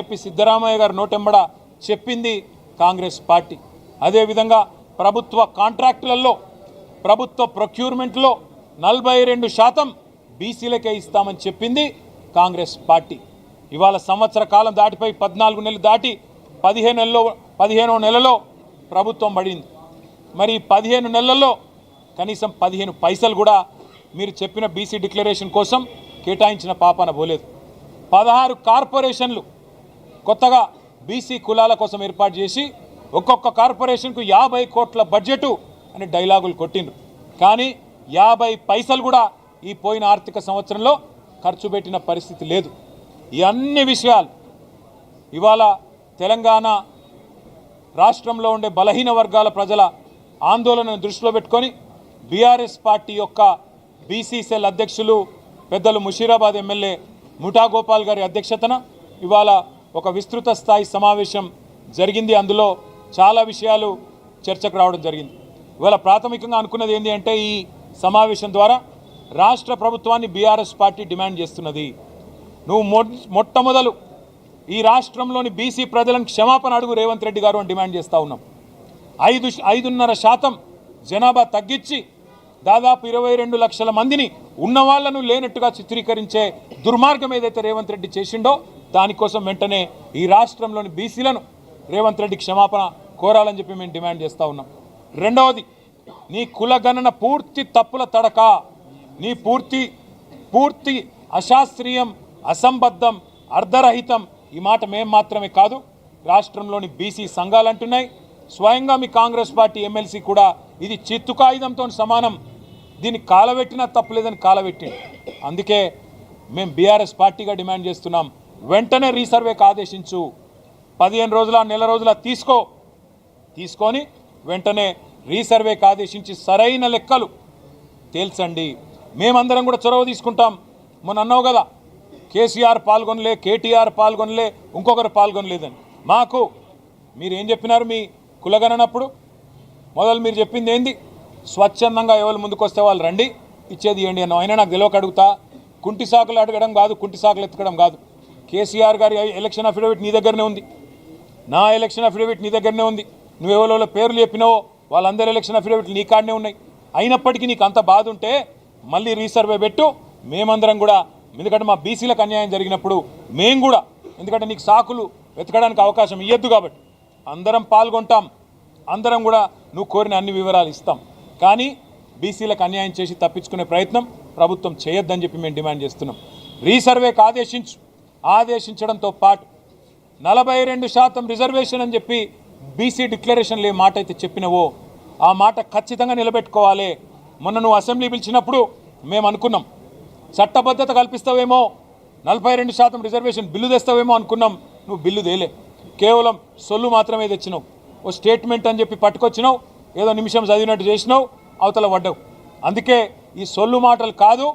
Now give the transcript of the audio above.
చెప్పి సిద్ధరామయ్య గారు నోటెంబడ చెప్పింది కాంగ్రెస్ పార్టీ. అదేవిధంగా ప్రభుత్వ కాంట్రాక్టులలో ప్రభుత్వ ప్రొక్యూర్మెంట్లో 42% బీసీలకే ఇస్తామని చెప్పింది కాంగ్రెస్ పార్టీ. ఇవాళ సంవత్సర కాలం దాటిపోయి 14 నెలలు దాటి 15వ నెలలో ప్రభుత్వం పడింది. మరి 15 నెలల్లో కనీసం 15 పైసలు కూడా మీరు చెప్పిన బీసీ డిక్లరేషన్ కోసం కేటాయించిన పాపాన పోలేదు. 16 కార్పొరేషన్లు కొత్తగా బీసీ కులాల కోసం ఏర్పాటు చేసి ఒక్కొక్క కార్పొరేషన్కు 50 కోట్ల బడ్జెటు అని డైలాగులు కొట్టిండ్రు. కానీ 50 పైసలు కూడా ఈ పోయిన ఆర్థిక సంవత్సరంలో ఖర్చు పెట్టిన పరిస్థితి లేదు. ఈ అన్ని విషయాలు ఇవాళ తెలంగాణ రాష్ట్రంలో ఉండే బలహీన వర్గాల ప్రజల ఆందోళనను దృష్టిలో పెట్టుకొని బీఆర్ఎస్ పార్టీ యొక్క బీసీ సెల్ అధ్యక్షులు పెద్దలు ముషీరాబాద్ ఎమ్మెల్యే ముఠా గోపాల్ గారి అధ్యక్షతన ఇవాళ ఒక విస్తృత స్థాయి సమావేశం జరిగింది. అందులో చాలా విషయాలు చర్చకు రావడం జరిగింది. ఇవాళ ప్రాథమికంగా అనుకున్నది ఏంటి అంటే ఈ సమావేశం ద్వారా రాష్ట్ర ప్రభుత్వాన్ని బీఆర్ఎస్ పార్టీ డిమాండ్ చేస్తున్నది, నువ్వు మొట్టమొదలు ఈ రాష్ట్రంలోని బీసీ ప్రజలను క్షమాపణ అడుగు రేవంత్ రెడ్డి గారు అని డిమాండ్ చేస్తూ ఉన్నాం. 5.5% జనాభా తగ్గించి దాదాపు 22 లక్షల మందిని ఉన్నవాళ్లను లేనట్టుగా చిత్రీకరించే దుర్మార్గం ఏదైతే రేవంత్ రెడ్డి చేసిండో దానికోసం వెంటనే ఈ రాష్ట్రంలోని బీసీలను రేవంత్ రెడ్డి క్షమాపణ కోరాలని చెప్పి మేము డిమాండ్ చేస్తూ ఉన్నాం. రెండవది, నీ కులగణన పూర్తి తప్పుల తడక, నీ పూర్తి అశాస్త్రీయం, అసంబద్ధం, అర్ధరహితం. ఈ మాట మేము మాత్రమే కాదు, రాష్ట్రంలోని బీసీ సంఘాలు అంటున్నాయి. స్వయంగా మీ కాంగ్రెస్ పార్టీ ఎమ్మెల్సీ కూడా ఇది చిత్తు కాగితంతో సమానం, దీన్ని కాలబెట్టినా తప్పులేదని కాలబెట్టింది. అందుకే మేము బీఆర్ఎస్ పార్టీగా డిమాండ్ చేస్తున్నాం, వెంటనే రీసర్వేకి ఆదేశించు. 15 రోజుల నెల రోజుల తీసుకొని వెంటనే రీసర్వేకి ఆదేశించి సరైన లెక్కలు తేల్చండి. మేమందరం కూడా చొరవ తీసుకుంటాం. మొన్న అన్నావు కదా, కేసీఆర్ పాల్గొనలే, కేటీఆర్ పాల్గొనలే, ఇంకొకరు పాల్గొనలేదని. మాకు మీరు ఏం చెప్పినారు మీ కులగణనప్పుడు? మొదలు మీరు చెప్పింది ఏంది? స్వచ్ఛందంగా ఎవరు ముందుకు వస్తే వాళ్ళు రండి, ఇచ్చేది ఇవ్వండి అన్న. అయినా నాకు తెలియక అడుగుతా, కుంటి సాకులు అడగడం కాదు, కుంటి సాకులు ఎత్తకడం కాదు. కేసీఆర్ గారి ఎలక్షన్ అఫిడవిట్ నీ దగ్గరనే ఉంది, నా ఎలక్షన్ అఫిడవిట్ నీ దగ్గరనే ఉంది. నువ్వెవరో పేర్లు చెప్పినావో వాళ్ళందరి ఎలక్షన్ అఫిడవిట్లు నీ కాడనే ఉన్నాయి. అయినప్పటికీ నీకు అంత బాధ ఉంటే మళ్ళీ రీసర్వే పెట్టు. మేమందరం కూడా, ఎందుకంటే మా బీసీలకు అన్యాయం జరిగినప్పుడు మేము కూడా, ఎందుకంటే నీకు సాకులు వెతకడానికి అవకాశం ఇవ్వద్దు కాబట్టి అందరం పాల్గొంటాం, అందరం కూడా నువ్వు కోరిన అన్ని వివరాలు ఇస్తాం. కానీ బీసీలకు అన్యాయం చేసి తప్పించుకునే ప్రయత్నం ప్రభుత్వం చేయొద్దని చెప్పి మేము డిమాండ్ చేస్తున్నాం. రీసర్వేకి ఆదేశించడంతో పాటు 42% రిజర్వేషన్ అని చెప్పి బీసీ డిక్లరేషన్లో ఏ మాట అయితే చెప్పినవో ఆ మాట ఖచ్చితంగా నిలబెట్టుకోవాలి. మొన్న నువ్వు అసెంబ్లీ పిలిచినప్పుడు మేము అనుకున్నాం చట్టబద్ధత కల్పిస్తావేమో, 42% రిజర్వేషన్ బిల్లు తెస్తావేమో అనుకున్నాం. నువ్వు బిల్లు తేలే, కేవలం సొల్లు మాత్రమే తెచ్చినావు. ఓ స్టేట్మెంట్ అని చెప్పి పట్టుకొచ్చినావు, ఏదో నిమిషం చదివినట్టు చేసినావు, అవతల పడ్డావు. అందుకే ఈ సొల్లు మాటలు కాదు,